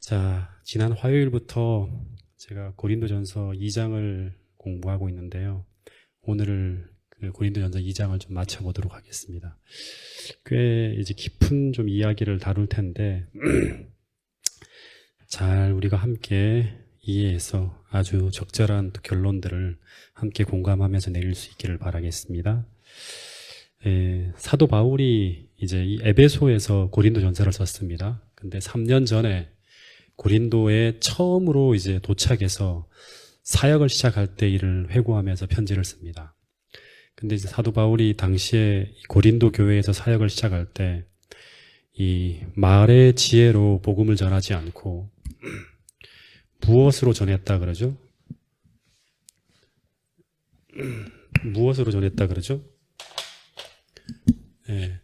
자, 지난 화요일부터 제가 고린도전서 2장을 공부하고 있는데요. 오늘 그 고린도전서 2장을 좀 마쳐보도록 하겠습니다. 꽤 이제 깊은 좀 이야기를 다룰 텐데 잘 우리가 함께 이해해서 아주 적절한 또 결론들을 함께 공감하면서 내릴 수 있기를 바라겠습니다. 사도 바울이 이제 이 에베소에서 고린도전서를 썼습니다. 근데 3년 전에 고린도에 처음으로 이제 도착해서 사역을 시작할 때 이를 회고하면서 편지를 씁니다. 근데 이제 사도 바울이 당시에 고린도 교회에서 사역을 시작할 때 이 말의 지혜로 복음을 전하지 않고 무엇으로 전했다 그러죠? 무엇으로 전했다 그러죠? 네.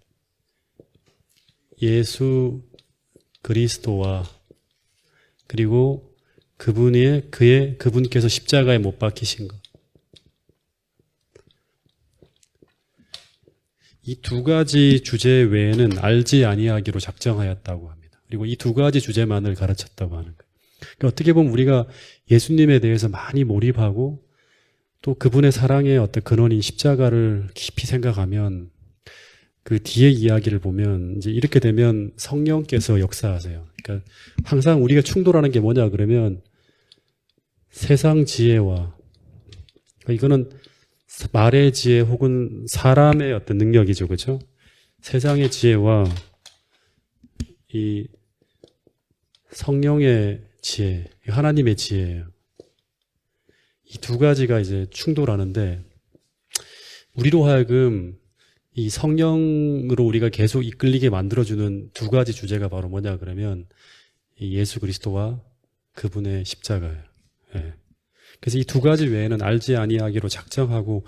예수 그리스도와 그리고 그분께서 십자가에 못 박히신 것. 이 두 가지 주제 외에는 알지 아니하기로 작정하였다고 합니다. 그리고 이 두 가지 주제만을 가르쳤다고 하는 거예요. 그러니까 어떻게 보면 우리가 예수님에 대해서 많이 몰입하고 또 그분의 사랑의 어떤 근원인 십자가를 깊이 생각하면 그 뒤에 이야기를 보면 이제 이렇게 되면 성령께서 역사하세요. 그러니까 항상 우리가 충돌하는 게 뭐냐 그러면 세상 지혜와 그러니까 이거는 말의 지혜 혹은 사람의 어떤 능력이죠, 그렇죠? 세상의 지혜와 이 성령의 지혜, 하나님의 지혜예요. 이 두 가지가 이제 충돌하는데 우리로 하여금 이 성령으로 우리가 계속 이끌리게 만들어주는 두 가지 주제가 바로 뭐냐 그러면 이 예수 그리스도와 그분의 십자가예요. 예. 그래서 이 두 가지 외에는 알지 아니하기로 작정하고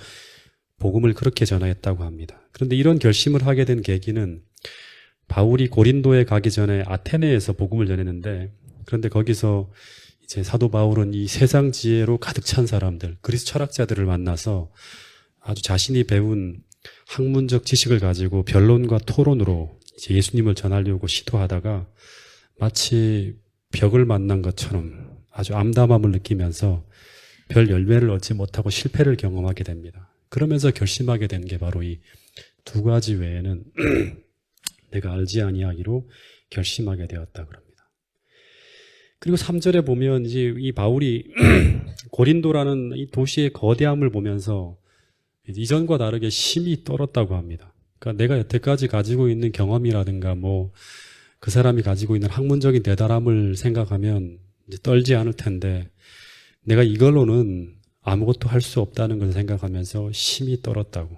복음을 그렇게 전하였다고 합니다. 그런데 이런 결심을 하게 된 계기는 바울이 고린도에 가기 전에 아테네에서 복음을 전했는데 그런데 거기서 이제 사도 바울은 이 세상 지혜로 가득 찬 사람들, 그리스 철학자들을 만나서 아주 자신이 배운 학문적 지식을 가지고 변론과 토론으로 이제 예수님을 전하려고 시도하다가 마치 벽을 만난 것처럼 아주 암담함을 느끼면서 별 열매를 얻지 못하고 실패를 경험하게 됩니다. 그러면서 결심하게 된 게 바로 이 두 가지 외에는 내가 알지 아니하기로 결심하게 되었다 그럽니다. 그리고 3절에 보면 이제 이 바울이 고린도라는 이 도시의 거대함을 보면서 이전과 다르게 심히 떨었다고 합니다. 그러니까 내가 여태까지 가지고 있는 경험이라든가 뭐 그 사람이 가지고 있는 학문적인 대단함을 생각하면 이제 떨지 않을 텐데 내가 이걸로는 아무것도 할 수 없다는 것을 생각하면서 심히 떨었다고.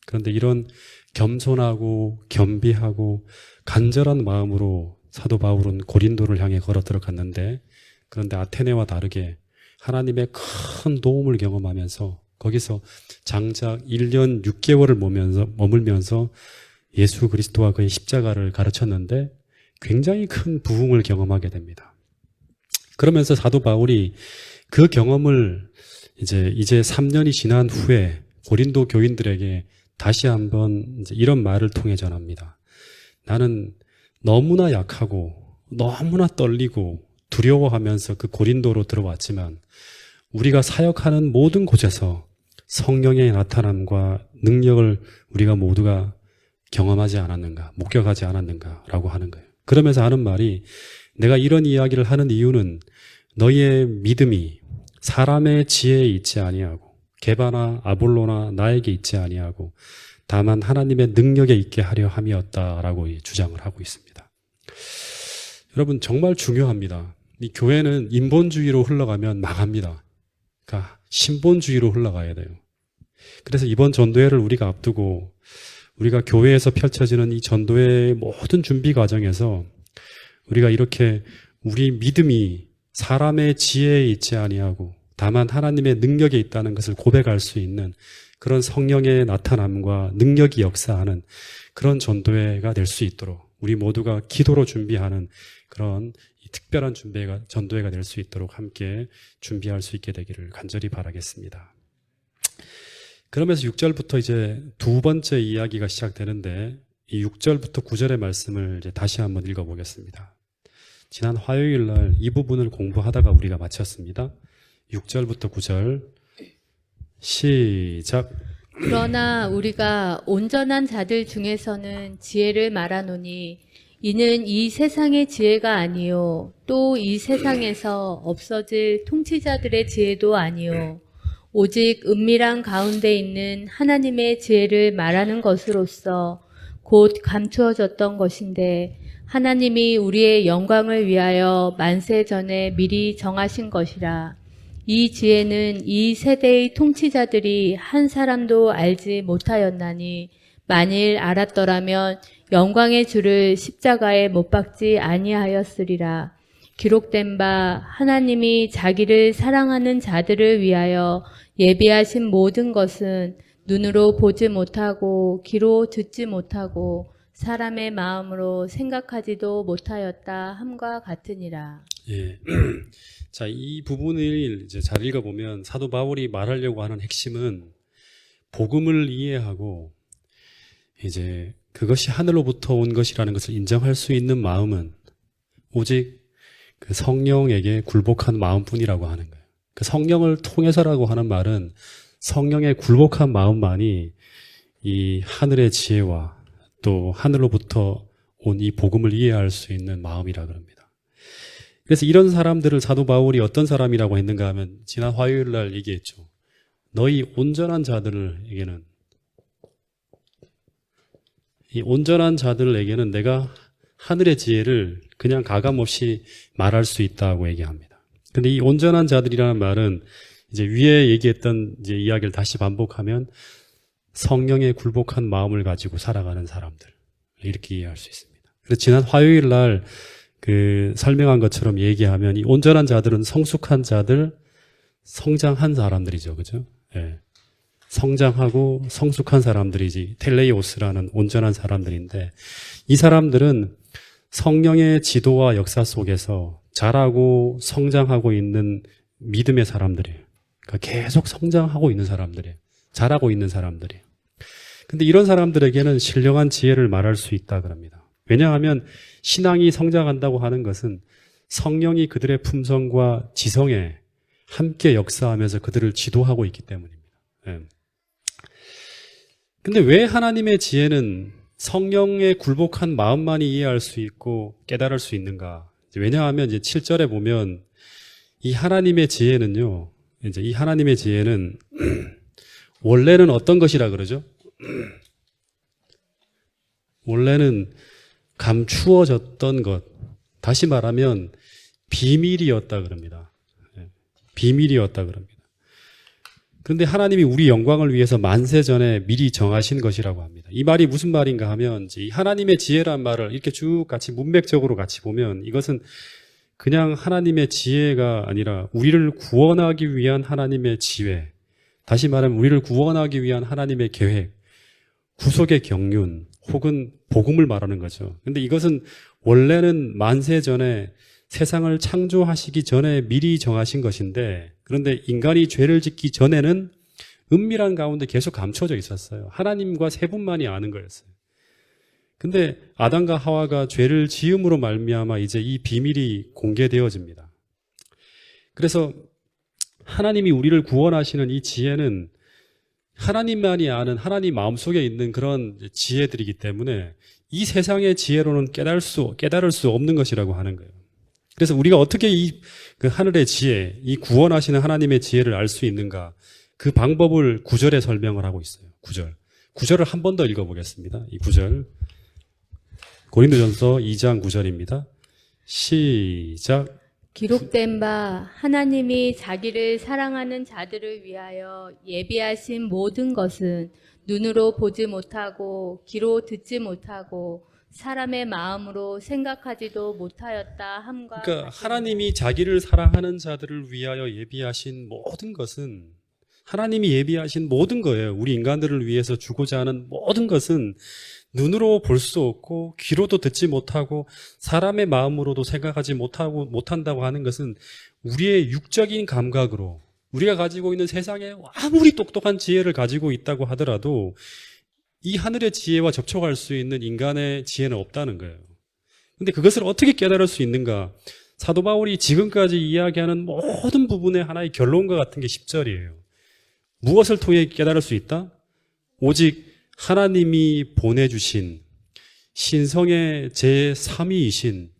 그런데 이런 겸손하고 겸비하고 간절한 마음으로 사도 바울은 고린도를 향해 걸어 들어갔는데 그런데 아테네와 다르게 하나님의 큰 도움을 경험하면서 거기서 장작 1년 6개월을 머물면서 예수 그리스도와 그의 십자가를 가르쳤는데 굉장히 큰 부흥을 경험하게 됩니다. 그러면서 사도 바울이 그 경험을 이제 3년이 지난 후에 고린도 교인들에게 다시 한번 이제 이런 말을 통해 전합니다. 나는 너무나 약하고 너무나 떨리고 두려워하면서 그 고린도로 들어왔지만 우리가 사역하는 모든 곳에서 성령의 나타남과 능력을 우리가 모두가 경험하지 않았는가, 목격하지 않았는가라고 하는 거예요. 그러면서 하는 말이 내가 이런 이야기를 하는 이유는 너희의 믿음이 사람의 지혜에 있지 아니하고 게바나 아볼로나 나에게 있지 아니하고 다만 하나님의 능력에 있게 하려 함이었다라고 주장을 하고 있습니다. 여러분 정말 중요합니다. 이 교회는 인본주의로 흘러가면 망합니다. 그러니까 신본주의로 흘러가야 돼요. 그래서 이번 전도회를 우리가 앞두고 우리가 교회에서 펼쳐지는 이 전도회의 모든 준비 과정에서 우리가 이렇게 우리 믿음이 사람의 지혜에 있지 아니하고 다만 하나님의 능력에 있다는 것을 고백할 수 있는 그런 성령의 나타남과 능력이 역사하는 그런 전도회가 될 수 있도록 우리 모두가 기도로 준비하는 그런 특별한 전도회가 될 수 있도록 함께 준비할 수 있게 되기를 간절히 바라겠습니다. 그러면서 6절부터 이제 두 번째 이야기가 시작되는데 이 6절부터 9절의 말씀을 이제 다시 한번 읽어보겠습니다. 지난 화요일 날 이 부분을 공부하다가 우리가 마쳤습니다. 6절부터 9절 시작. 그러나 우리가 온전한 자들 중에서는 지혜를 말하노니 이는 이 세상의 지혜가 아니요 또 이 세상에서 없어질 통치자들의 지혜도 아니요 오직 은밀한 가운데 있는 하나님의 지혜를 말하는 것으로서 곧 감추어졌던 것인데 하나님이 우리의 영광을 위하여 만세 전에 미리 정하신 것이라. 이 지혜는 이 세대의 통치자들이 한 사람도 알지 못하였나니 만일 알았더라면 영광의 주를 십자가에 못 박지 아니하였으리라. 기록된 바 하나님이 자기를 사랑하는 자들을 위하여 예비하신 모든 것은 눈으로 보지 못하고 귀로 듣지 못하고 사람의 마음으로 생각하지도 못하였다 함과 같으니라. 예. 자, 이 부분을 이제 잘 읽어보면 사도 바울이 말하려고 하는 핵심은 복음을 이해하고 이제 그것이 하늘로부터 온 것이라는 것을 인정할 수 있는 마음은 오직 그 성령에게 굴복한 마음뿐이라고 하는 거예요. 그 성령을 통해서라고 하는 말은 성령의 굴복한 마음만이 이 하늘의 지혜와 또 하늘로부터 온 이 복음을 이해할 수 있는 마음이라 그럽니다. 그래서 이런 사람들을 사도 바울이 어떤 사람이라고 했는가 하면 지난 화요일 날 얘기했죠. 너희 온전한 자들에게는 이 온전한 자들에게는 내가 하늘의 지혜를 그냥 가감없이 말할 수 있다고 얘기합니다. 근데 이 온전한 자들이라는 말은 이제 위에 얘기했던 이제 이야기를 다시 반복하면 성령에 굴복한 마음을 가지고 살아가는 사람들 이렇게 이해할 수 있습니다. 그래서 지난 화요일 날 그 설명한 것처럼 얘기하면 이 온전한 자들은 성숙한 자들, 성장한 사람들이죠, 그죠? 예. 성장하고 성숙한 사람들이지 텔레이오스라는 온전한 사람들인데 이 사람들은 성령의 지도와 역사 속에서 자라고 성장하고 있는 믿음의 사람들이에요. 그러니까 계속 성장하고 있는 사람들이에요. 자라고 있는 사람들이에요. 근데 이런 사람들에게는 신령한 지혜를 말할 수 있다 그럽니다. 왜냐하면 신앙이 성장한다고 하는 것은 성령이 그들의 품성과 지성에 함께 역사하면서 그들을 지도하고 있기 때문입니다. 예. 근데 왜 하나님의 지혜는 성령에 굴복한 마음만이 이해할 수 있고 깨달을 수 있는가? 왜냐하면 이제 7절에 보면 이 하나님의 지혜는요, 이제 이 하나님의 지혜는 원래는 어떤 것이라 그러죠? 원래는 감추어졌던 것, 다시 말하면 비밀이었다 그럽니다. 비밀이었다 그럽니다. 그런데 하나님이 우리 영광을 위해서 만세 전에 미리 정하신 것이라고 합니다. 이 말이 무슨 말인가 하면 이 하나님의 지혜란 말을 이렇게 쭉 같이 문맥적으로 같이 보면 이것은 그냥 하나님의 지혜가 아니라 우리를 구원하기 위한 하나님의 지혜, 다시 말하면 우리를 구원하기 위한 하나님의 계획, 구속의 경륜 혹은 복음을 말하는 거죠. 근데 이것은 원래는 만세 전에 세상을 창조하시기 전에 미리 정하신 것인데 그런데 인간이 죄를 짓기 전에는 은밀한 가운데 계속 감춰져 있었어요. 하나님과 세 분만이 아는 거였어요. 근데 아담과 하와가 죄를 지음으로 말미암아 이제 이 비밀이 공개되어집니다. 그래서 하나님이 우리를 구원하시는 이 지혜는 하나님만이 아는 하나님 마음속에 있는 그런 지혜들이기 때문에 이 세상의 지혜로는 깨달을 수 없는 것이라고 하는 거예요. 그래서 우리가 어떻게 그 하늘의 지혜, 이 구원하시는 하나님의 지혜를 알 수 있는가? 그 방법을 9절에 설명을 하고 있어요. 9절. 9절을 한 번 더 읽어보겠습니다. 이 9절. 고린도전서 2장 9절입니다. 시작. 기록된 바 하나님이 자기를 사랑하는 자들을 위하여 예비하신 모든 것은 눈으로 보지 못하고 귀로 듣지 못하고 사람의 마음으로 생각하지도 못하였다 함과 그러니까 같으니라. 하나님이 자기를 사랑하는 자들을 위하여 예비하신 모든 것은 하나님이 예비하신 모든 거예요. 우리 인간들을 위해서 주고자 하는 모든 것은 눈으로 볼 수 없고 귀로도 듣지 못하고 사람의 마음으로도 생각하지 못한다고 하는 것은 우리의 육적인 감각으로 우리가 가지고 있는 세상에 아무리 똑똑한 지혜를 가지고 있다고 하더라도 이 하늘의 지혜와 접촉할 수 있는 인간의 지혜는 없다는 거예요. 근데 그것을 어떻게 깨달을 수 있는가? 사도 바울이 지금까지 이야기하는 모든 부분의 하나의 결론과 같은 게 10절이에요. 무엇을 통해 깨달을 수 있다? 오직 하나님이 보내주신 신성의 제3위이신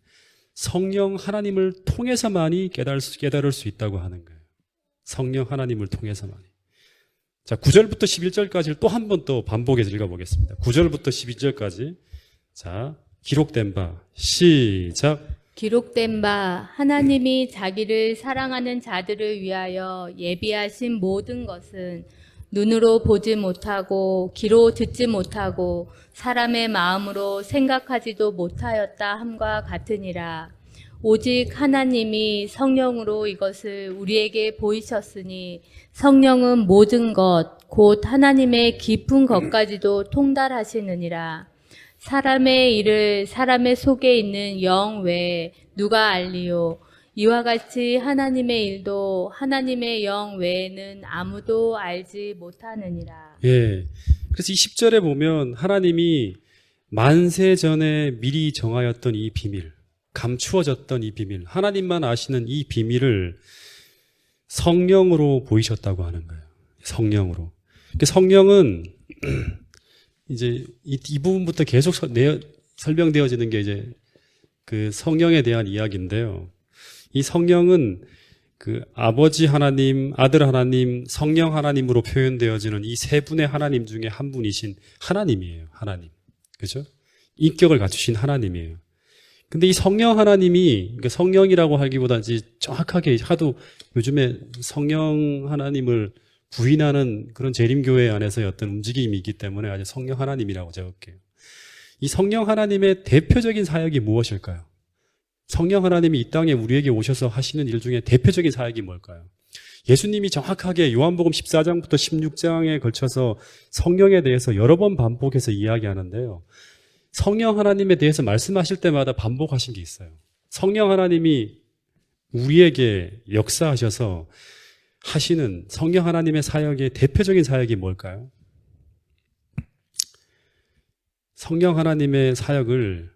성령 하나님을 통해서만이 깨달을 수 있다고 하는 거예요. 성령 하나님을 통해서만이. 자, 9절부터 11절까지를 또 한 번 더 반복해서 읽어보겠습니다. 9절부터 12절까지. 자, 기록된 바, 시작. 기록된 바 하나님이 자기를 사랑하는 자들을 위하여 예비하신 모든 것은 눈으로 보지 못하고 귀로 듣지 못하고 사람의 마음으로 생각하지도 못하였다 함과 같으니라. 오직 하나님이 성령으로 이것을 우리에게 보이셨으니 성령은 모든 것 곧 하나님의 깊은 것까지도 통달하시느니라. 사람의 일을 사람의 속에 있는 영 외에 누가 알리요? 이와 같이 하나님의 일도 하나님의 영 외에는 아무도 알지 못하느니라. 예. 그래서 이 10절에 보면 하나님이 만세 전에 미리 정하였던 이 비밀, 감추어졌던 이 비밀, 하나님만 아시는 이 비밀을 성령으로 보이셨다고 하는 거예요. 성령으로. 성령은 이제 이 부분부터 계속 설명되어지는 게 이제 그 성령에 대한 이야기인데요. 이 성령은 그 아버지 하나님, 아들 하나님, 성령 하나님으로 표현되어지는 이 세 분의 하나님 중에 한 분이신 하나님이에요. 하나님. 그죠? 인격을 갖추신 하나님이에요. 근데 이 성령 하나님이, 그러니까 성령이라고 하기보다 이제 정확하게 하도 요즘에 성령 하나님을 부인하는 그런 재림교회 안에서의 어떤 움직임이 있기 때문에 아주 성령 하나님이라고 적을게요. 이 성령 하나님의 대표적인 사역이 무엇일까요? 성령 하나님이 이 땅에 우리에게 오셔서 하시는 일 중에 대표적인 사역이 뭘까요? 예수님이 정확하게 요한복음 14장부터 16장에 걸쳐서 성령에 대해서 여러 번 반복해서 이야기하는데요. 성령 하나님에 대해서 말씀하실 때마다 반복하신 게 있어요. 성령 하나님이 우리에게 역사하셔서 하시는 성령 하나님의 사역의 대표적인 사역이 뭘까요? 성령 하나님의 사역을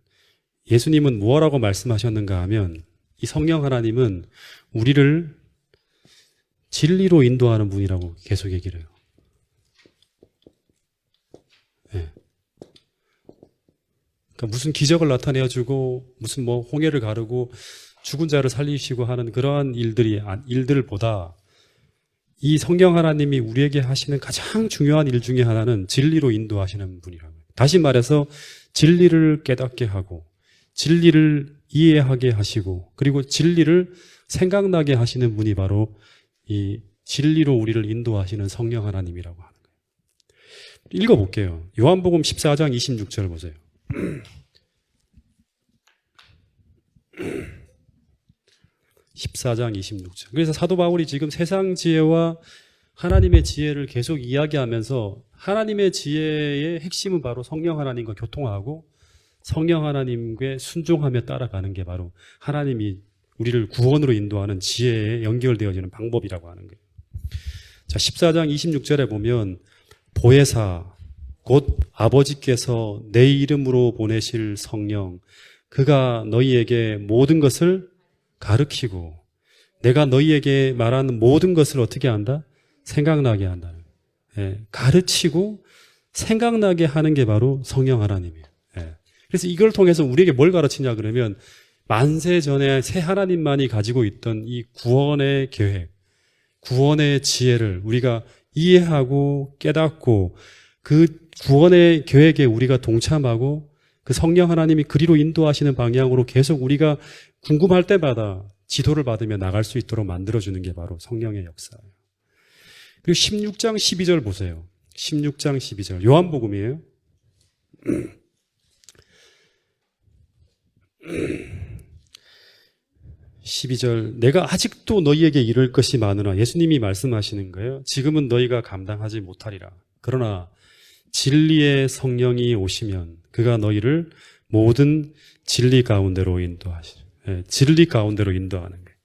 예수님은 무엇라고 말씀하셨는가 하면 이 성령 하나님은 우리를 진리로 인도하는 분이라고 계속 얘기를 해요. 네. 그러니까 무슨 기적을 나타내어주고 무슨 뭐 홍해를 가르고 죽은 자를 살리시고 하는 그러한 일들보다 이 성령 하나님이 우리에게 하시는 가장 중요한 일 중에 하나는 진리로 인도하시는 분이라고. 다시 말해서 진리를 깨닫게 하고 진리를 이해하게 하시고 그리고 진리를 생각나게 하시는 분이 바로 이 진리로 우리를 인도하시는 성령 하나님이라고 하는 거예요. 읽어볼게요. 요한복음 14장 26절 보세요. 14장 26절. 그래서 사도 바울이 지금 세상 지혜와 하나님의 지혜를 계속 이야기하면서 하나님의 지혜의 핵심은 바로 성령 하나님과 교통하고 성령 하나님께 순종하며 따라가는 게 바로 하나님이 우리를 구원으로 인도하는 지혜에 연결되어지는 방법이라고 하는 거예요. 자, 14장 26절에 보면 보혜사 곧 아버지께서 내 이름으로 보내실 성령 그가 너희에게 모든 것을 가르치고 내가 너희에게 말하는 모든 것을 어떻게 한다? 생각나게 한다. 예, 가르치고 생각나게 하는 게 바로 성령 하나님이에요. 예. 그래서 이걸 통해서 우리에게 뭘 가르치냐 그러면 만세 전에 새 하나님만이 가지고 있던 이 구원의 계획, 구원의 지혜를 우리가 이해하고 깨닫고 그 구원의 계획에 우리가 동참하고 그 성령 하나님이 그리로 인도하시는 방향으로 계속 우리가 궁금할 때마다 지도를 받으며 나갈 수 있도록 만들어주는 게 바로 성령의 역사예요. 그리고 16장 12절 보세요. 16장 12절. 요한복음이에요. 12절. 내가 아직도 너희에게 이를 것이 많으나 예수님이 말씀하시는 거예요. 지금은 너희가 감당하지 못하리라. 그러나 진리의 성령이 오시면 그가 너희를 모든 진리 가운데로 인도하시죠. 예, 진리 가운데로 인도하는 거예요.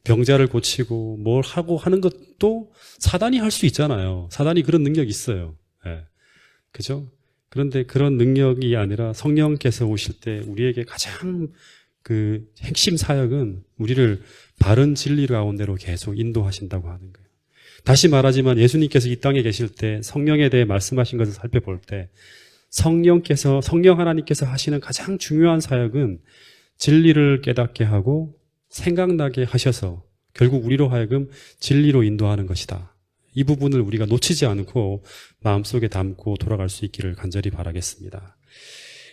병자를 고치고 뭘 하고 하는 것도 사단이 할 수 있잖아요. 사단이 그런 능력이 있어요. 예, 그죠? 그런데 그런 능력이 아니라 성령께서 오실 때 우리에게 가장 그 핵심 사역은 우리를 바른 진리 가운데로 계속 인도하신다고 하는 거예요. 다시 말하지만 예수님께서 이 땅에 계실 때 성령에 대해 말씀하신 것을 살펴볼 때 성령 하나님께서 하시는 가장 중요한 사역은 진리를 깨닫게 하고 생각나게 하셔서 결국 우리로 하여금 진리로 인도하는 것이다. 이 부분을 우리가 놓치지 않고 마음속에 담고 돌아갈 수 있기를 간절히 바라겠습니다.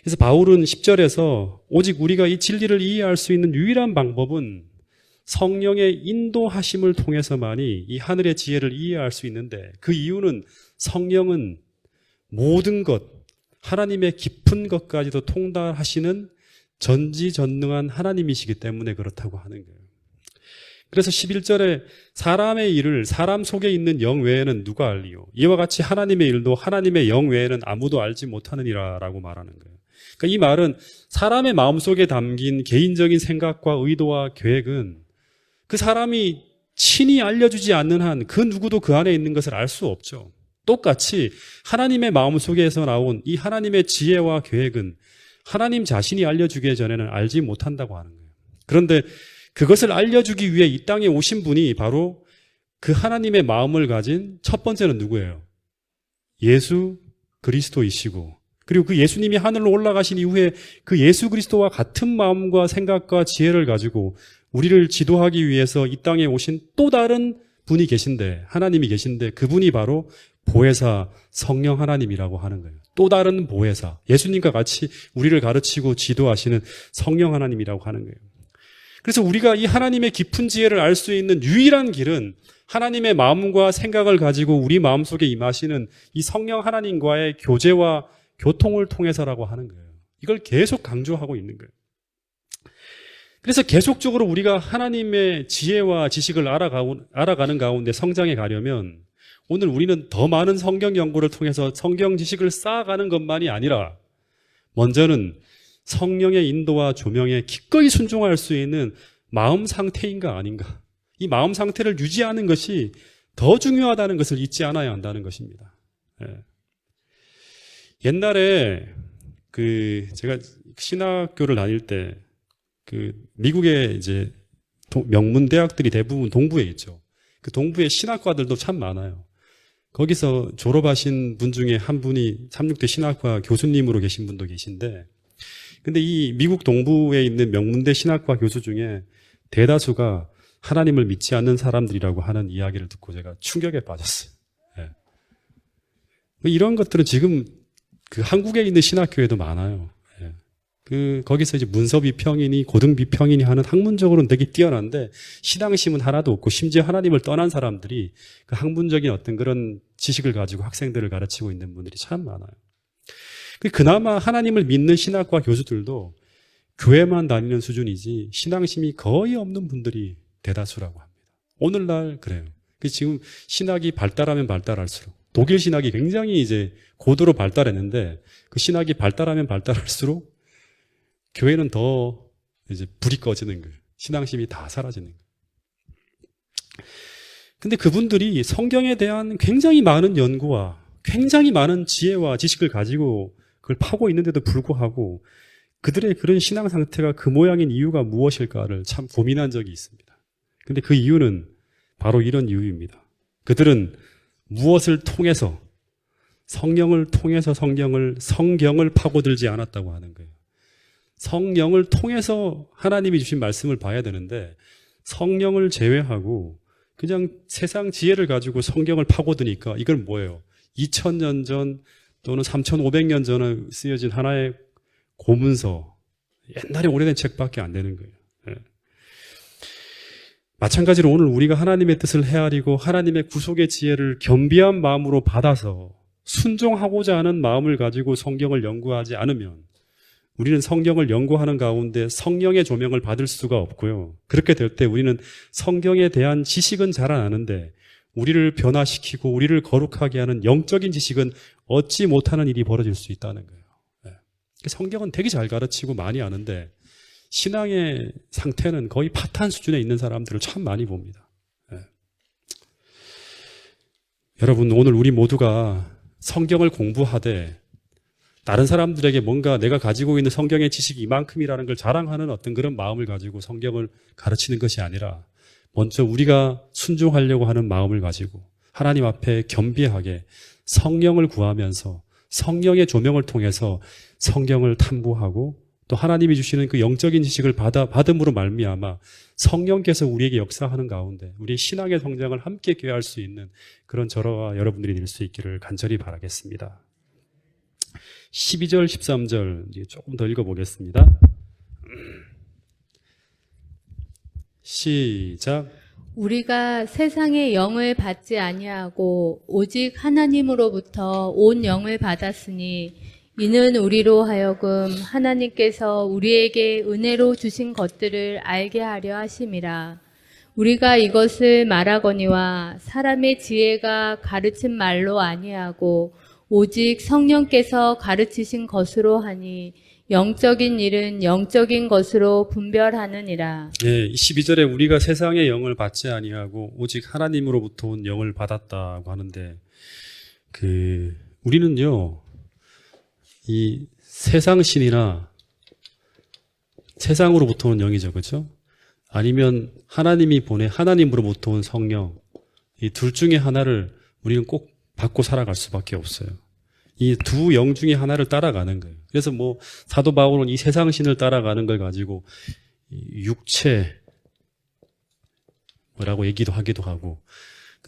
그래서 바울은 10절에서 오직 우리가 이 진리를 이해할 수 있는 유일한 방법은 성령의 인도하심을 통해서만이 이 하늘의 지혜를 이해할 수 있는데 그 이유는 성령은 모든 것, 하나님의 깊은 것까지도 통달하시는 전지전능한 하나님이시기 때문에 그렇다고 하는 거예요. 그래서 11절에 사람의 일을 사람 속에 있는 영 외에는 누가 알리요? 이와 같이 하나님의 일도 하나님의 영 외에는 아무도 알지 못하느니라 라고 말하는 거예요. 그러니까 이 말은 사람의 마음속에 담긴 개인적인 생각과 의도와 계획은 그 사람이 친히 알려주지 않는 한 그 누구도 그 안에 있는 것을 알 수 없죠. 똑같이 하나님의 마음속에서 나온 이 하나님의 지혜와 계획은 하나님 자신이 알려주기 전에는 알지 못한다고 하는 거예요. 그런데 그것을 알려주기 위해 이 땅에 오신 분이 바로 그 하나님의 마음을 가진 첫 번째는 누구예요? 예수 그리스도이시고 그리고 그 예수님이 하늘로 올라가신 이후에 그 예수 그리스도와 같은 마음과 생각과 지혜를 가지고 우리를 지도하기 위해서 이 땅에 오신 또 다른 분이 계신데 하나님이 계신데 그분이 바로 보혜사 성령 하나님이라고 하는 거예요. 또 다른 보혜사 예수님과 같이 우리를 가르치고 지도하시는 성령 하나님이라고 하는 거예요. 그래서 우리가 이 하나님의 깊은 지혜를 알 수 있는 유일한 길은 하나님의 마음과 생각을 가지고 우리 마음속에 임하시는 이 성령 하나님과의 교제와 교통을 통해서라고 하는 거예요. 이걸 계속 강조하고 있는 거예요. 그래서 계속적으로 우리가 하나님의 지혜와 지식을 알아가는 가운데 성장해 가려면 오늘 우리는 더 많은 성경 연구를 통해서 성경 지식을 쌓아가는 것만이 아니라 먼저는 성령의 인도와 조명에 기꺼이 순종할 수 있는 마음 상태인가 아닌가. 이 마음 상태를 유지하는 것이 더 중요하다는 것을 잊지 않아야 한다는 것입니다. 옛날에 제가 신학교를 다닐 때 미국의 이제 명문 대학들이 대부분 동부에 있죠. 그 동부의 신학과들도 참 많아요. 거기서 졸업하신 분 중에 한 분이 36대 신학과 교수님으로 계신 분도 계신데 근데 이 미국 동부에 있는 명문대 신학과 교수 중에 대다수가 하나님을 믿지 않는 사람들이라고 하는 이야기를 듣고 제가 충격에 빠졌어요. 이런 것들은 지금 그 한국에 있는 신학교에도 많아요. 거기서 이제 문서 비평이니 고등 비평이니 하는 학문적으로는 되게 뛰어난데 신앙심은 하나도 없고 심지어 하나님을 떠난 사람들이 그 학문적인 어떤 그런 지식을 가지고 학생들을 가르치고 있는 분들이 참 많아요. 그나마 하나님을 믿는 신학과 교수들도 교회만 다니는 수준이지 신앙심이 거의 없는 분들이 대다수라고 합니다. 오늘날 그래요. 지금 신학이 발달하면 발달할수록 독일 신학이 굉장히 이제 고도로 발달했는데 그 신학이 발달하면 발달할수록 교회는 더 이제 불이 꺼지는 거예요. 신앙심이 다 사라지는 거예요. 근데 그분들이 성경에 대한 굉장히 많은 연구와 굉장히 많은 지혜와 지식을 가지고 그걸 파고 있는데도 불구하고 그들의 그런 신앙 상태가 그 모양인 이유가 무엇일까를 참 고민한 적이 있습니다. 근데 그 이유는 바로 이런 이유입니다. 그들은 무엇을 통해서 성경을 통해서 성경을 파고들지 않았다고 하는 거예요. 성령을 통해서 하나님이 주신 말씀을 봐야 되는데 성령을 제외하고 그냥 세상 지혜를 가지고 성경을 파고드니까 이걸 뭐예요? 2000년 전 또는 3500년 전에 쓰여진 하나의 고문서, 옛날에 오래된 책밖에 안 되는 거예요. 마찬가지로 오늘 우리가 하나님의 뜻을 헤아리고 하나님의 구속의 지혜를 겸비한 마음으로 받아서 순종하고자 하는 마음을 가지고 성경을 연구하지 않으면 우리는 성경을 연구하는 가운데 성령의 조명을 받을 수가 없고요. 그렇게 될 때 우리는 성경에 대한 지식은 잘 아는데 우리를 변화시키고 우리를 거룩하게 하는 영적인 지식은 얻지 못하는 일이 벌어질 수 있다는 거예요. 성경은 되게 잘 가르치고 많이 아는데 신앙의 상태는 거의 파탄 수준에 있는 사람들을 참 많이 봅니다. 여러분, 오늘 우리 모두가 성경을 공부하되 다른 사람들에게 뭔가 내가 가지고 있는 성경의 지식이 이만큼이라는 걸 자랑하는 어떤 그런 마음을 가지고 성경을 가르치는 것이 아니라 먼저 우리가 순종하려고 하는 마음을 가지고 하나님 앞에 겸비하게 성령을 구하면서 성령의 조명을 통해서 성경을 탐구하고 또 하나님이 주시는 그 영적인 지식을 받음으로 말미암아 성령께서 우리에게 역사하는 가운데 우리의 신앙의 성장을 함께 교회할 수 있는 그런 저와 여러분들이 될 수 있기를 간절히 바라겠습니다. 12절, 13절 이제 조금 더 읽어보겠습니다. 시작. 우리가 세상의 영을 받지 아니하고 오직 하나님으로부터 온 영을 받았으니 이는 우리로 하여금 하나님께서 우리에게 은혜로 주신 것들을 알게 하려 하심이라. 우리가 이것을 말하거니와 사람의 지혜가 가르친 말로 아니하고 오직 성령께서 가르치신 것으로 하니 영적인 일은 영적인 것으로 분별하느니라. 예, 12절에 우리가 세상의 영을 받지 아니하고 오직 하나님으로부터 온 영을 받았다고 하는데 우리는요 이 세상 신이나 세상으로부터 온 영이죠, 그렇죠? 아니면 하나님이 보내 하나님으로부터 온 성령 이 둘 중에 하나를 우리는 꼭 받고 살아갈 수밖에 없어요. 이 두 영 중에 하나를 따라가는 거예요. 그래서 뭐 사도 바울은 이 세상 신을 따라가는 걸 가지고 육체 뭐라고 얘기도 하기도 하고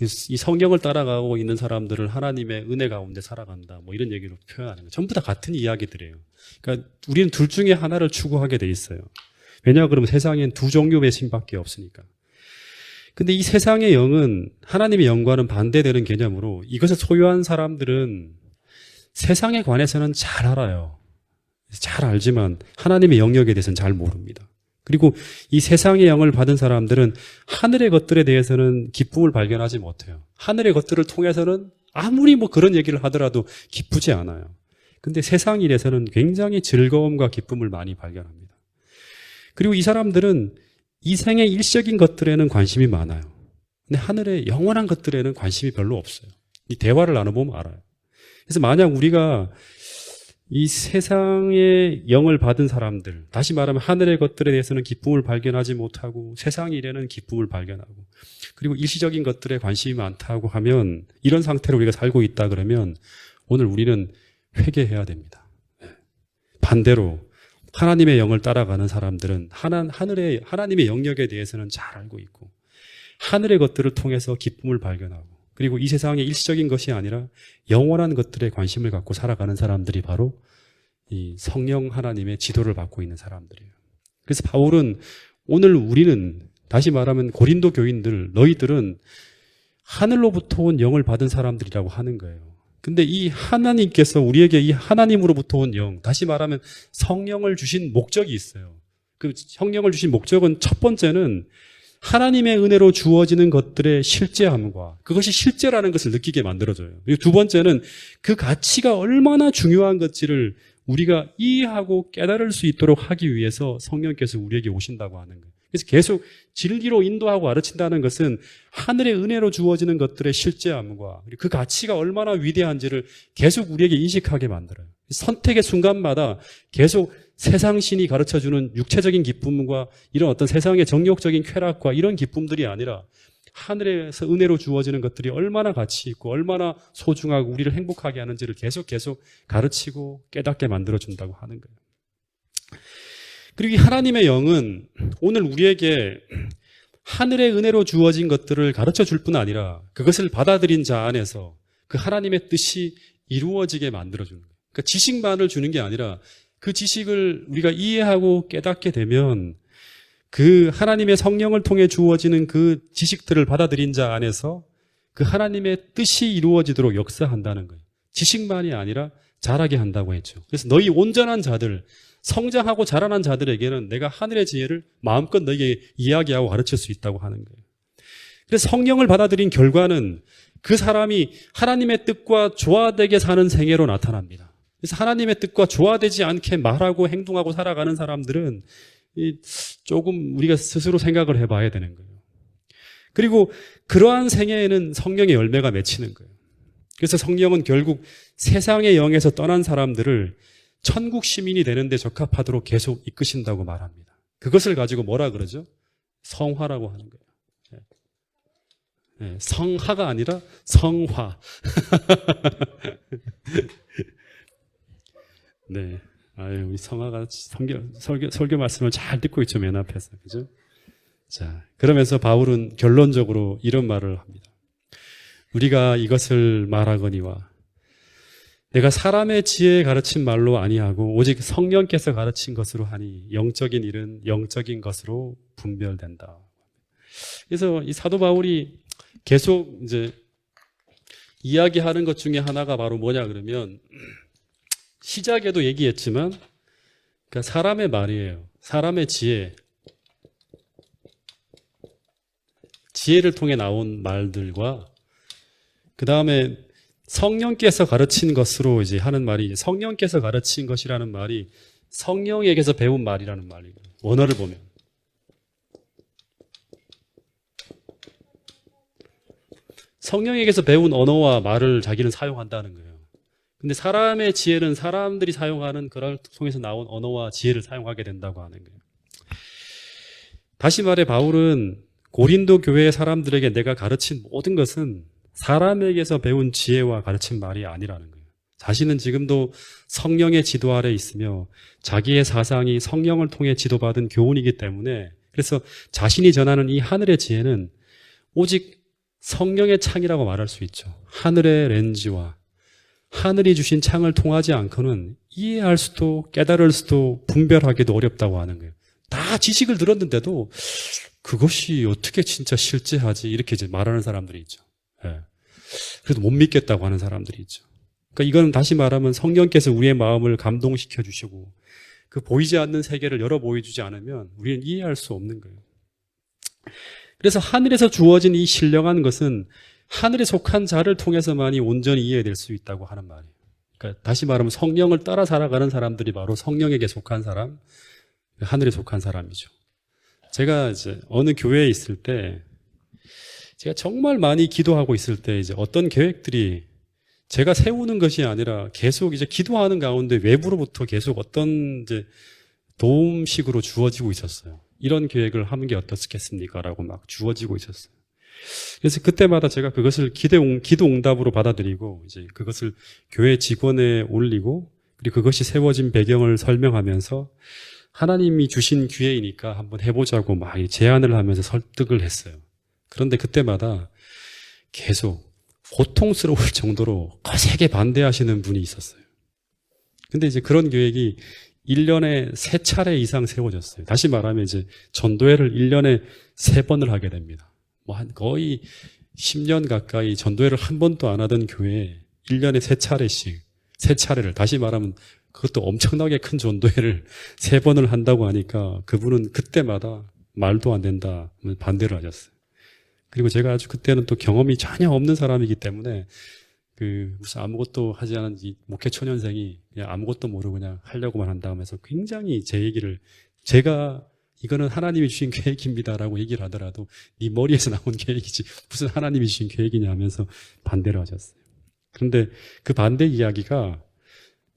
이 성경을 따라가고 있는 사람들을 하나님의 은혜 가운데 살아간다 뭐 이런 얘기로 표현하는 거예요. 전부 다 같은 이야기들이에요. 그러니까 우리는 둘 중에 하나를 추구하게 돼 있어요. 왜냐 그러면 세상엔 두 종류의 신밖에 없으니까. 근데 이 세상의 영은 하나님의 영과는 반대되는 개념으로 이것을 소유한 사람들은 세상에 관해서는 잘 알아요. 잘 알지만 하나님의 영역에 대해서는 잘 모릅니다. 그리고 이 세상의 영을 받은 사람들은 하늘의 것들에 대해서는 기쁨을 발견하지 못해요. 하늘의 것들을 통해서는 아무리 뭐 그런 얘기를 하더라도 기쁘지 않아요. 근데 세상 일에서는 굉장히 즐거움과 기쁨을 많이 발견합니다. 그리고 이 사람들은 이 생의 일시적인 것들에는 관심이 많아요. 근데 하늘의 영원한 것들에는 관심이 별로 없어요. 이 대화를 나눠보면 알아요. 그래서 만약 우리가 이 세상의 영을 받은 사람들, 다시 말하면 하늘의 것들에 대해서는 기쁨을 발견하지 못하고 세상 일에는 기쁨을 발견하고 그리고 일시적인 것들에 관심이 많다고 하면 이런 상태로 우리가 살고 있다 그러면 오늘 우리는 회개해야 됩니다. 반대로 하나님의 영을 따라가는 사람들은 하나님의 영역에 대해서는 잘 알고 있고 하늘의 것들을 통해서 기쁨을 발견하고 그리고 이 세상의 일시적인 것이 아니라 영원한 것들에 관심을 갖고 살아가는 사람들이 바로 이 성령 하나님의 지도를 받고 있는 사람들이에요. 그래서 바울은 오늘 우리는 다시 말하면 고린도 교인들 너희들은 하늘로부터 온 영을 받은 사람들이라고 하는 거예요. 근데 이 하나님께서 우리에게 이 하나님으로부터 온 영, 다시 말하면 성령을 주신 목적이 있어요. 그 성령을 주신 목적은 첫 번째는 하나님의 은혜로 주어지는 것들의 실제함과 그것이 실제라는 것을 느끼게 만들어줘요. 그리고 두 번째는 그 가치가 얼마나 중요한 것지를 우리가 이해하고 깨달을 수 있도록 하기 위해서 성령께서 우리에게 오신다고 하는 거예요. 그래서 계속 진리로 인도하고 가르친다는 것은 하늘의 은혜로 주어지는 것들의 실제함과 그 가치가 얼마나 위대한지를 계속 우리에게 인식하게 만들어요. 선택의 순간마다 계속 세상 신이 가르쳐주는 육체적인 기쁨과 이런 어떤 세상의 정욕적인 쾌락과 이런 기쁨들이 아니라 하늘에서 은혜로 주어지는 것들이 얼마나 가치 있고 얼마나 소중하고 우리를 행복하게 하는지를 계속 가르치고 깨닫게 만들어준다고 하는 거예요. 그리고 이 하나님의 영은 오늘 우리에게 하늘의 은혜로 주어진 것들을 가르쳐 줄 뿐 아니라 그것을 받아들인 자 안에서 그 하나님의 뜻이 이루어지게 만들어주는 거예요. 그러니까 지식만을 주는 게 아니라 그 지식을 우리가 이해하고 깨닫게 되면 그 하나님의 성령을 통해 주어지는 그 지식들을 받아들인 자 안에서 그 하나님의 뜻이 이루어지도록 역사한다는 거예요. 지식만이 아니라 자라게 한다고 했죠. 그래서 너희 온전한 자들, 성장하고 자라난 자들에게는 내가 하늘의 지혜를 마음껏 너에게 이야기하고 가르칠 수 있다고 하는 거예요. 그래서 성령을 받아들인 결과는 그 사람이 하나님의 뜻과 조화되게 사는 생애로 나타납니다. 그래서 하나님의 뜻과 조화되지 않게 말하고 행동하고 살아가는 사람들은 조금 우리가 스스로 생각을 해봐야 되는 거예요. 그리고 그러한 생애에는 성령의 열매가 맺히는 거예요. 그래서 성령은 결국 세상의 영에서 떠난 사람들을 천국 시민이 되는데 적합하도록 계속 이끄신다고 말합니다. 그것을 가지고 뭐라 그러죠? 성화라고 하는 거예요. 네, 성하가 아니라 성화. 네. 아유, 우리 성화가 설교 말씀을 잘 듣고 있죠, 맨 앞에서. 그죠? 자, 그러면서 바울은 결론적으로 이런 말을 합니다. 우리가 이것을 말하거니와 내가 사람의 지혜에 가르친 말로 아니하고 오직 성령께서 가르친 것으로 하니 영적인 일은 영적인 것으로 분별된다. 그래서 이 사도 바울이 계속 이제 이야기하는 것 중에 하나가 바로 뭐냐 그러면 시작에도 얘기했지만 그러니까 사람의 말이에요. 사람의 지혜를 통해 나온 말들과 그 다음에 성령께서 가르친 것으로 이제 하는 말이 성령께서 가르친 것이라는 말이 성령에게서 배운 말이라는 말이에요. 원어를 보면. 성령에게서 배운 언어와 말을 자기는 사용한다는 거예요. 근데 사람의 지혜는 사람들이 사용하는 그걸 통해서 나온 언어와 지혜를 사용하게 된다고 하는 거예요. 다시 말해 바울은 고린도 교회의 사람들에게 내가 가르친 모든 것은 사람에게서 배운 지혜와 가르친 말이 아니라는 거예요. 자신은 지금도 성령의 지도 아래 있으며 자기의 사상이 성령을 통해 지도받은 교훈이기 때문에 그래서 자신이 전하는 이 하늘의 지혜는 오직 성령의 창이라고 말할 수 있죠. 하늘의 렌즈와 하늘이 주신 창을 통하지 않고는 이해할 수도 깨달을 수도 분별하기도 어렵다고 하는 거예요. 다 지식을 들었는데도 그것이 어떻게 진짜 실제하지 이렇게 이제 말하는 사람들이 있죠. 예. 그래도 못 믿겠다고 하는 사람들이 있죠. 그러니까 이건 다시 말하면 성령께서 우리의 마음을 감동시켜 주시고 그 보이지 않는 세계를 열어 보여주지 않으면 우리는 이해할 수 없는 거예요. 그래서 하늘에서 주어진 이 신령한 것은 하늘에 속한 자를 통해서만이 온전히 이해될 수 있다고 하는 말이에요. 그러니까 다시 말하면 성령을 따라 살아가는 사람들이 바로 성령에게 속한 사람, 하늘에 속한 사람이죠. 제가 이제 어느 교회에 있을 때 제가 정말 많이 기도하고 있을 때 이제 어떤 계획들이 제가 세우는 것이 아니라 계속 이제 기도하는 가운데 외부로부터 계속 어떤 이제 도움식으로 주어지고 있었어요. 이런 계획을 하는 게 어떻겠습니까? 라고 막 주어지고 있었어요. 그래서 그때마다 제가 그것을 기도 응답으로 받아들이고 이제 그것을 교회 직원에 올리고 그리고 그것이 세워진 배경을 설명하면서 하나님이 주신 기회이니까 한번 해보자고 막 제안을 하면서 설득을 했어요. 그런데 그때마다 계속 고통스러울 정도로 거세게 반대하시는 분이 있었어요. 근데 이제 그런 계획이 1년에 3차례 이상 세워졌어요. 다시 말하면 이제 전도회를 1년에 3번을 하게 됩니다. 뭐 한 거의 10년 가까이 전도회를 한 번도 안 하던 교회에 1년에 3차례씩, 3차례를, 다시 말하면 그것도 엄청나게 큰 전도회를 3번을 한다고 하니까 그분은 그때마다 말도 안 된다 반대를 하셨어요. 그리고 제가 아주 그때는 또 경험이 전혀 없는 사람이기 때문에 무슨 아무것도 하지 않은 이 목회 초년생이 그냥 아무것도 모르고 그냥 하려고만 한다 하면서 굉장히 제 얘기를 제가 이거는 하나님이 주신 계획입니다라고 얘기를 하더라도 네 머리에서 나온 계획이지 무슨 하나님이 주신 계획이냐 하면서 반대를 하셨어요. 그런데 그 반대 이야기가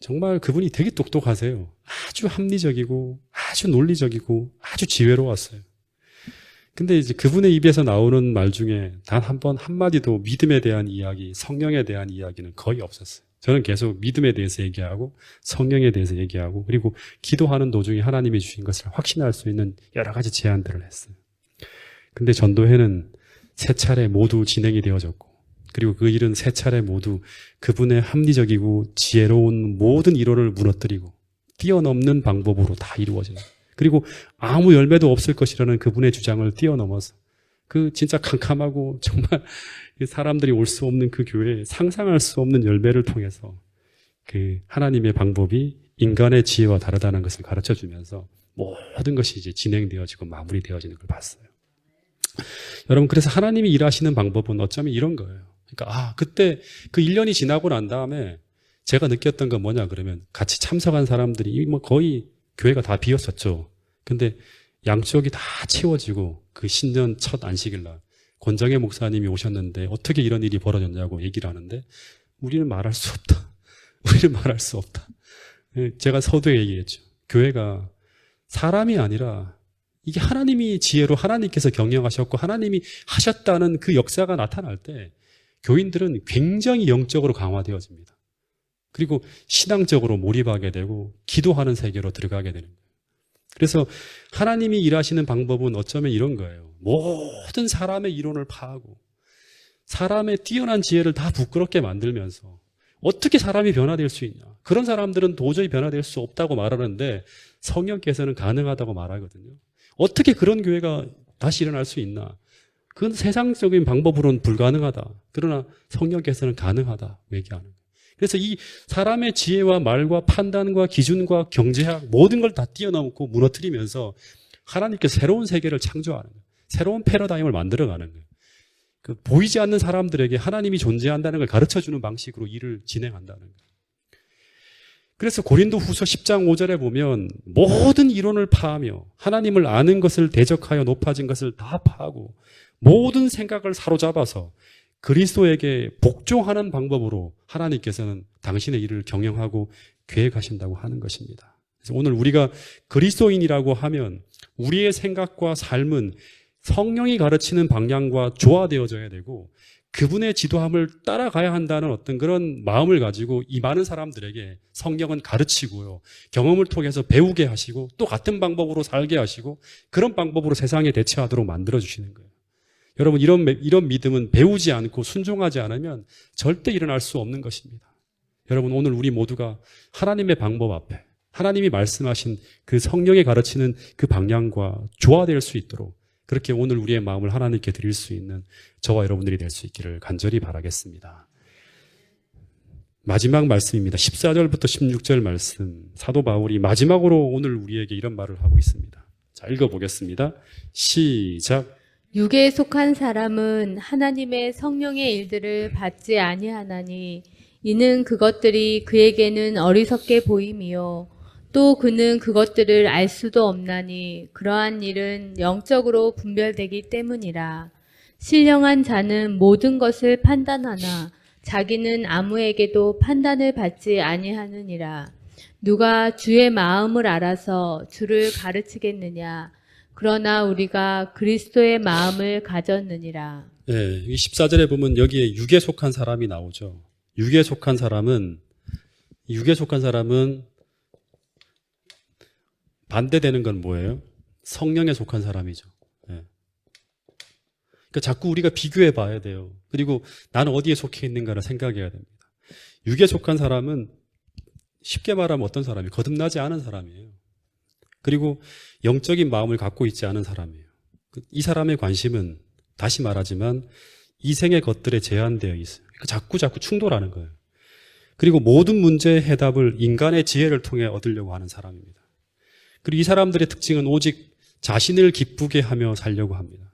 정말 그분이 되게 똑똑하세요. 아주 합리적이고 아주 논리적이고 아주 지혜로웠어요. 근데 이제 그분의 입에서 나오는 말 중에 단 한 번 한마디도 믿음에 대한 이야기, 성령에 대한 이야기는 거의 없었어요. 저는 계속 믿음에 대해서 얘기하고 성령에 대해서 얘기하고 그리고 기도하는 도중에 하나님이 주신 것을 확신할 수 있는 여러 가지 제안들을 했어요. 근데 전도회는 3차례 모두 진행이 되어졌고 그리고 그 일은 3차례 모두 그분의 합리적이고 지혜로운 모든 이론을 무너뜨리고 뛰어넘는 방법으로 다 이루어져요. 그리고 아무 열매도 없을 것이라는 그분의 주장을 뛰어넘어서 그 진짜 캄캄하고 정말 사람들이 올 수 없는 그 교회에 상상할 수 없는 열매를 통해서 그 하나님의 방법이 인간의 지혜와 다르다는 것을 가르쳐 주면서 모든 것이 이제 진행되어지고 마무리되어지는 걸 봤어요. 여러분, 그래서 하나님이 일하시는 방법은 어쩌면 이런 거예요. 그러니까 그때 그 1년이 지나고 난 다음에 제가 느꼈던 건 뭐냐 그러면 같이 참석한 사람들이 뭐 거의 교회가 다 비었었죠. 근데 양쪽이 다 채워지고 그 신년 첫 안식일 날 권정혜 목사님이 오셨는데 어떻게 이런 일이 벌어졌냐고 얘기를 하는데 우리는 말할 수 없다. 우리는 말할 수 없다. 제가 서두에 얘기했죠. 교회가 사람이 아니라 이게 하나님이 지혜로 하나님께서 경영하셨고 하나님이 하셨다는 그 역사가 나타날 때 교인들은 굉장히 영적으로 강화되어집니다. 그리고 신앙적으로 몰입하게 되고 기도하는 세계로 들어가게 되는 거예요. 그래서 하나님이 일하시는 방법은 어쩌면 이런 거예요. 모든 사람의 이론을 파하고 사람의 뛰어난 지혜를 다 부끄럽게 만들면서 어떻게 사람이 변화될 수 있냐. 그런 사람들은 도저히 변화될 수 없다고 말하는데 성령께서는 가능하다고 말하거든요. 어떻게 그런 교회가 다시 일어날 수 있나. 그건 세상적인 방법으로는 불가능하다. 그러나 성령께서는 가능하다 얘기하는 거예요. 그래서 이 사람의 지혜와 말과 판단과 기준과 경제학 모든 걸 다 뛰어넘고 무너뜨리면서 하나님께서 새로운 세계를 창조하는 거예요. 새로운 패러다임을 만들어가는 거예요. 그 보이지 않는 사람들에게 하나님이 존재한다는 걸 가르쳐주는 방식으로 일을 진행한다는 거예요. 그래서 고린도 후서 10장 5절에 보면 모든 이론을 파하며 하나님을 아는 것을 대적하여 높아진 것을 다 파하고 모든 생각을 사로잡아서 그리스도에게 복종하는 방법으로 하나님께서는 당신의 일을 경영하고 계획하신다고 하는 것입니다. 그래서 오늘 우리가 그리스도인이라고 하면 우리의 생각과 삶은 성령이 가르치는 방향과 조화되어져야 되고 그분의 지도함을 따라가야 한다는 어떤 그런 마음을 가지고 이 많은 사람들에게 성령은 가르치고요. 경험을 통해서 배우게 하시고 또 같은 방법으로 살게 하시고 그런 방법으로 세상에 대처하도록 만들어주시는 거예요. 여러분 이런 믿음은 배우지 않고 순종하지 않으면 절대 일어날 수 없는 것입니다. 여러분 오늘 우리 모두가 하나님의 방법 앞에 하나님이 말씀하신 그 성령이 가르치는 그 방향과 조화될 수 있도록 그렇게 오늘 우리의 마음을 하나님께 드릴 수 있는 저와 여러분들이 될 수 있기를 간절히 바라겠습니다. 마지막 말씀입니다. 14절부터 16절 말씀. 사도 바울이 마지막으로 오늘 우리에게 이런 말을 하고 있습니다. 자, 읽어보겠습니다. 시작. 육에 속한 사람은 하나님의 성령의 일들을 받지 아니하나니 이는 그것들이 그에게는 어리석게 보임이요 또 그는 그것들을 알 수도 없나니 그러한 일은 영적으로 분별되기 때문이라. 신령한 자는 모든 것을 판단하나 자기는 아무에게도 판단을 받지 아니하느니라. 누가 주의 마음을 알아서 주를 가르치겠느냐. 그러나 우리가 그리스도의 마음을 가졌느니라. 네, 이 14절에 보면 여기에 육에 속한 사람이 나오죠. 육에 속한 사람은 반대되는 건 뭐예요? 성령에 속한 사람이죠. 네. 그러니까 자꾸 우리가 비교해 봐야 돼요. 그리고 나는 어디에 속해 있는가를 생각해야 됩니다. 육에 속한 사람은 쉽게 말하면 어떤 사람이에요? 거듭나지 않은 사람이에요. 그리고 영적인 마음을 갖고 있지 않은 사람이에요. 이 사람의 관심은 다시 말하지만 이생의 것들에 제한되어 있어요. 그러니까 자꾸 충돌하는 거예요. 그리고 모든 문제의 해답을 인간의 지혜를 통해 얻으려고 하는 사람입니다. 그리고 이 사람들의 특징은 오직 자신을 기쁘게 하며 살려고 합니다.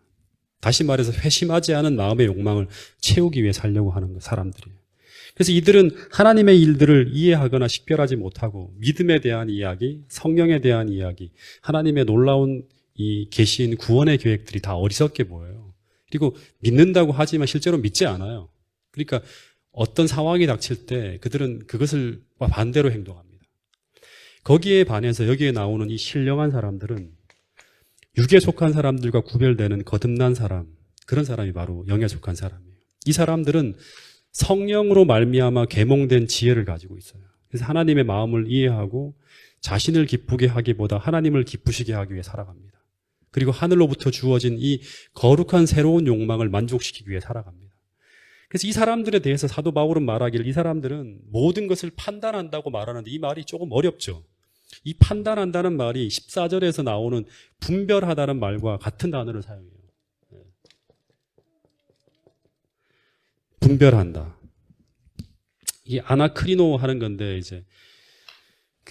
다시 말해서 회심하지 않은 마음의 욕망을 채우기 위해 살려고 하는 사람들이에요. 그래서 이들은 하나님의 일들을 이해하거나 식별하지 못하고 믿음에 대한 이야기, 성령에 대한 이야기, 하나님의 놀라운 이 계시인 구원의 계획들이 다 어리석게 보여요. 그리고 믿는다고 하지만 실제로 믿지 않아요. 그러니까 어떤 상황이 닥칠 때 그들은 그것을 반대로 행동합니다. 거기에 반해서 여기에 나오는 이 신령한 사람들은 육에 속한 사람들과 구별되는 거듭난 사람, 그런 사람이 바로 영에 속한 사람이에요. 이 사람들은 성령으로 말미암아 계몽된 지혜를 가지고 있어요. 그래서 하나님의 마음을 이해하고 자신을 기쁘게 하기보다 하나님을 기쁘시게 하기 위해 살아갑니다. 그리고 하늘로부터 주어진 이 거룩한 새로운 욕망을 만족시키기 위해 살아갑니다. 그래서 이 사람들에 대해서 사도 바울은 말하기를 이 사람들은 모든 것을 판단한다고 말하는데 이 말이 조금 어렵죠. 이 판단한다는 말이 14절에서 나오는 분별하다는 말과 같은 단어를 사용해요. 분별한다. 이 아나크리노 하는 건데 이제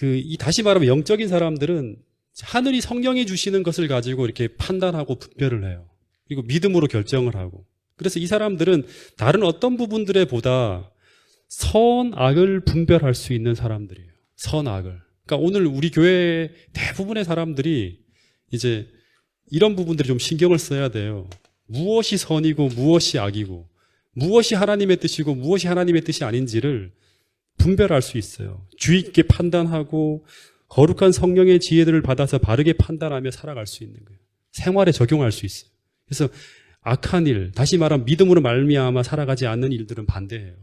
이 다시 말하면 영적인 사람들은 하늘이 성령이 주시는 것을 가지고 이렇게 판단하고 분별을 해요. 그리고 믿음으로 결정을 하고. 그래서 이 사람들은 다른 어떤 부분들에 보다 선악을 분별할 수 있는 사람들이에요. 선악을. 그러니까 오늘 우리 교회 대부분의 사람들이 이제 이런 부분들이 좀 신경을 써야 돼요. 무엇이 선이고 무엇이 악이고 무엇이 하나님의 뜻이고 무엇이 하나님의 뜻이 아닌지를 분별할 수 있어요. 주의 있게 판단하고 거룩한 성령의 지혜들을 받아서 바르게 판단하며 살아갈 수 있는 거예요. 생활에 적용할 수 있어요. 그래서 악한 일, 다시 말하면 믿음으로 말미암아 살아가지 않는 일들은 반대해요.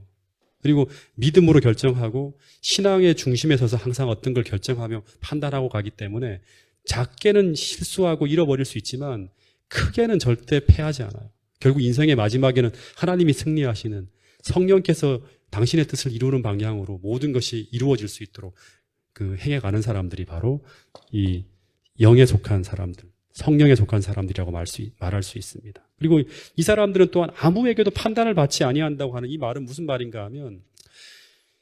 그리고 믿음으로 결정하고 신앙의 중심에 서서 항상 어떤 걸 결정하며 판단하고 가기 때문에 작게는 실수하고 잃어버릴 수 있지만 크게는 절대 패하지 않아요. 결국 인생의 마지막에는 하나님이 승리하시는 성령께서 당신의 뜻을 이루는 방향으로 모든 것이 이루어질 수 있도록 그 행해가는 사람들이 바로 이 영에 속한 사람들, 성령에 속한 사람들이라고 말할 수 있습니다. 그리고 이 사람들은 또한 아무에게도 판단을 받지 아니한다고 하는 이 말은 무슨 말인가 하면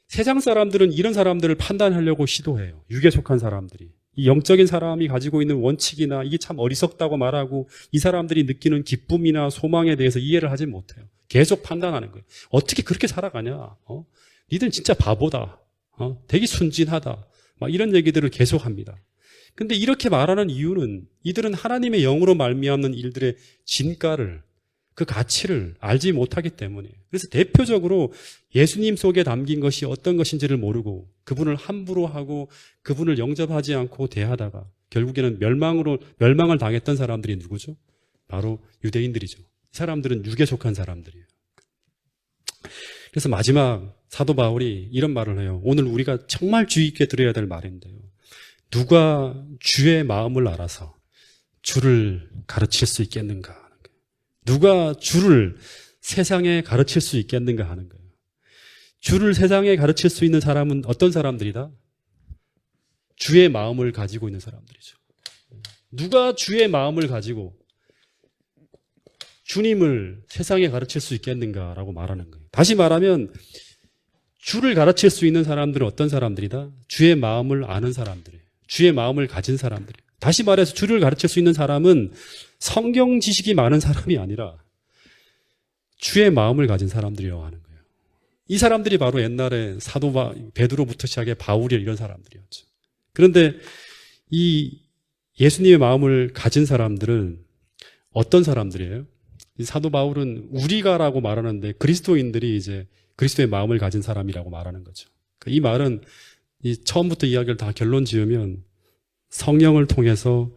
세상 사람들은 이런 사람들을 판단하려고 시도해요. 육에 속한 사람들이. 이 영적인 사람이 가지고 있는 원칙이나 이게 참 어리석다고 말하고 이 사람들이 느끼는 기쁨이나 소망에 대해서 이해를 하지 못해요. 계속 판단하는 거예요. 어떻게 그렇게 살아가냐? 니들은 진짜 바보다. 되게 순진하다. 막 이런 얘기들을 계속 합니다. 근데 이렇게 말하는 이유는 이들은 하나님의 영으로 말미암는 일들의 진가를, 그 가치를 알지 못하기 때문이에요. 그래서 대표적으로 예수님 속에 담긴 것이 어떤 것인지를 모르고 그분을 함부로 하고 그분을 영접하지 않고 대하다가 결국에는 멸망을 당했던 사람들이 누구죠? 바로 유대인들이죠. 이 사람들은 육에 속한 사람들이에요. 그래서 마지막 사도 바울이 이런 말을 해요. 오늘 우리가 정말 주의 있게 들어야 될 말인데요. 누가 주의 마음을 알아서 주를 가르칠 수 있겠는가 하는 거예요. 누가 주를 세상에 가르칠 수 있겠는가 하는 거예요. 주를 세상에 가르칠 수 있는 사람은 어떤 사람들이다? 주의 마음을 가지고 있는 사람들이죠. 누가 주의 마음을 가지고 주님을 세상에 가르칠 수 있겠는가라고 말하는 거예요. 다시 말하면 주를 가르칠 수 있는 사람들은 어떤 사람들이다? 주의 마음을 아는 사람들이에요. 주의 마음을 가진 사람들이에요. 다시 말해서 주를 가르칠 수 있는 사람은 성경 지식이 많은 사람이 아니라 주의 마음을 가진 사람들이라고 하는 거예요. 이 사람들이 바로 옛날에 사도 베드로부터 시작해 바울이 이런 사람들이었죠. 그런데 이 예수님의 마음을 가진 사람들은 어떤 사람들이에요? 이 사도 바울은 우리가라고 말하는데 그리스도인들이 이제 그리스도의 마음을 가진 사람이라고 말하는 거죠. 이 말은 이 처음부터 이야기를 다 결론 지으면 성령을 통해서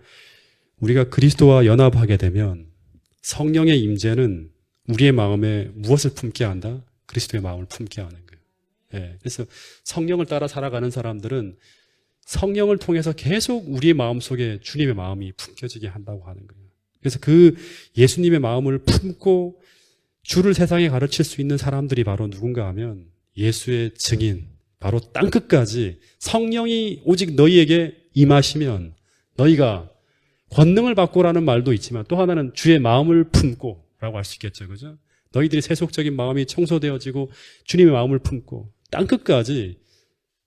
우리가 그리스도와 연합하게 되면 성령의 임재는 우리의 마음에 무엇을 품게 한다? 그리스도의 마음을 품게 하는 거예요. 예, 그래서 성령을 따라 살아가는 사람들은 성령을 통해서 계속 우리의 마음속에 주님의 마음이 품겨지게 한다고 하는 거예요. 그래서 그 예수님의 마음을 품고 주를 세상에 가르칠 수 있는 사람들이 바로 누군가 하면 예수의 증인, 바로 땅끝까지 성령이 오직 너희에게 임하시면 너희가 권능을 받고라는 말도 있지만 또 하나는 주의 마음을 품고 라고 할 수 있겠죠. 그죠? 너희들의 세속적인 마음이 청소되어지고 주님의 마음을 품고 땅끝까지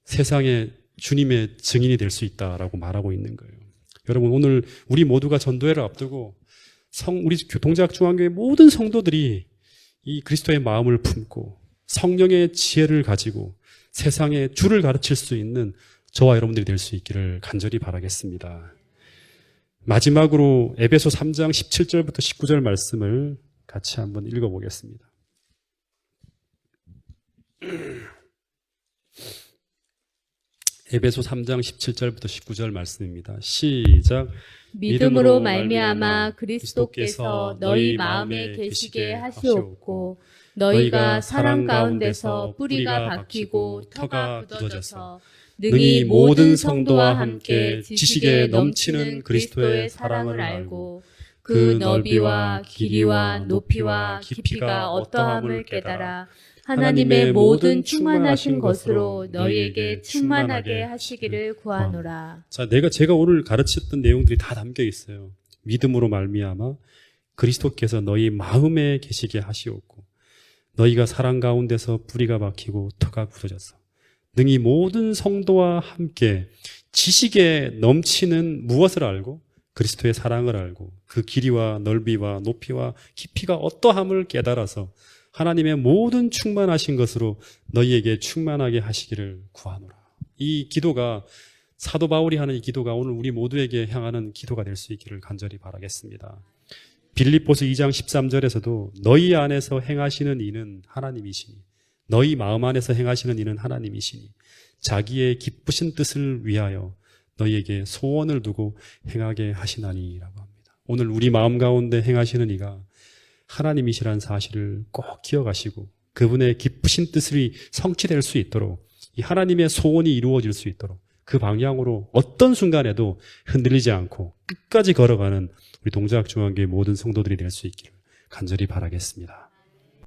세상에 주님의 증인이 될 수 있다라고 말하고 있는 거예요. 여러분 오늘 우리 모두가 전도회를 앞두고 우리 동작중앙교회 모든 성도들이 이 그리스도의 마음을 품고 성령의 지혜를 가지고 세상에 주를 가르칠 수 있는 저와 여러분들이 될 수 있기를 간절히 바라겠습니다. 마지막으로 에베소 3장 17절부터 19절 말씀을 같이 한번 읽어보겠습니다. 에베소 3장 17절부터 19절 말씀입니다. 시작. 믿음으로 말미암아 그리스도께서 너희 마음에 계시게 하시옵고 너희가 사랑 가운데서 뿌리가 박히고 터가 굳어져서 능히 모든 성도와 함께 지식에 넘치는 그리스도의 사랑을 알고 그 너비와 길이와 높이와 깊이가 어떠함을 깨달아 하나님의 모든 충만하신 것으로 너희에게 충만하게 하시기를 구하노라. 자, 제가 오늘 가르쳤던 내용들이 다 담겨 있어요. 믿음으로 말미암아 그리스도께서 너희 마음에 계시게 하시옵고 너희가 사랑 가운데서 뿌리가 박히고 터가 굳어져서 능히 모든 성도와 함께 지식에 넘치는 무엇을 알고 그리스도의 사랑을 알고 그 길이와 넓이와 높이와 깊이가 어떠함을 깨달아서 하나님의 모든 충만하신 것으로 너희에게 충만하게 하시기를 구하노라. 이 기도가 사도 바울이 하는 이 기도가 오늘 우리 모두에게 향하는 기도가 될 수 있기를 간절히 바라겠습니다. 빌립보서 2장 13절에서도 너희 안에서 행하시는 이는 하나님이시니 너희 마음 안에서 행하시는 이는 하나님이시니 자기의 기쁘신 뜻을 위하여 너희에게 소원을 두고 행하게 하시나니라고 합니다. 오늘 우리 마음 가운데 행하시는 이가 하나님이시라는 사실을 꼭 기억하시고 그분의 기쁘신 뜻이 성취될 수 있도록 이 하나님의 소원이 이루어질 수 있도록 그 방향으로 어떤 순간에도 흔들리지 않고 끝까지 걸어가는 우리 동작중앙교회 모든 성도들이 될 수 있기를 간절히 바라겠습니다.